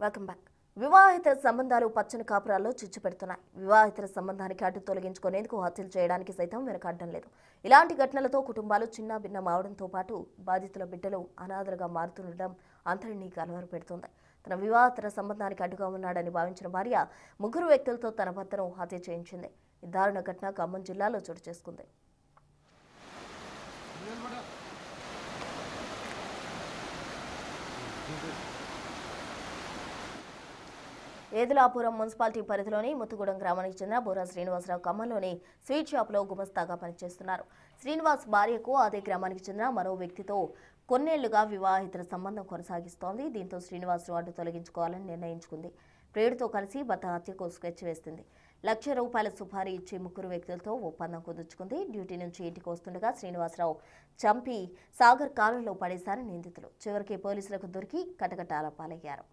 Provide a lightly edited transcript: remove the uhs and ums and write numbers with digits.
Welcome back. వివాహిత సంబంధాలు పచ్చని కాపురాల్లో చిచ్చు పెడుతున్నాయి. వివాహిత సంబంధానికి అడ్డు తొలగించుకునేందుకు హత్యలు చేయడానికి సైతం వెనకాడడం లేదు. ఇలాంటి ఘటనలతో కుటుంబాలు చిన్న భిన్నం అవడంతో పాటు బాధితుల బిడ్డలు అనాథలుగా మారుతుండడం అందరినీ కలవర పెడుతోంది. తన వివాహిత సంబంధానికి అడ్డుగా ఉన్నాడని భావించిన భార్య ముగ్గురు వ్యక్తులతో తన భర్తను హత్య చేయించింది. ఈ దారుణ ఘటన ఖమ్మం జిల్లాలో చోటు చేసుకుంది. ఏదులాపురం మున్సిపాలిటీ పరిధిలోని ముత్తుగూడెం గ్రామానికి చెందిన బోరా శ్రీనివాసరావు ఖమ్మంలోని స్వీట్ షాప్లో గుమస్తాగా పనిచేస్తున్నారు. శ్రీనివాస్ భార్యకు అదే గ్రామానికి చెందిన మరో వ్యక్తితో కొన్నేళ్లుగా వివాహిత సంబంధం కొనసాగిస్తోంది. దీంతో శ్రీనివాస్ను అడ్డు తొలగించుకోవాలని నిర్ణయించుకుంది. ప్రియుడితో కలిసి భర్త హత్యకు స్కెచ్ వేసింది. ₹1,00,000 సుపారీ ఇచ్చి ముగ్గురు వ్యక్తులతో ఒప్పందం కుదుర్చుకుంది. డ్యూటీ నుంచి ఇంటికి వస్తుండగా శ్రీనివాసరావు చంపి సాగర్ కాలువలో పడేశారని నిందితులు. చివరికి పోలీసులకు దొరికి కటకటాల పాలయ్యారు.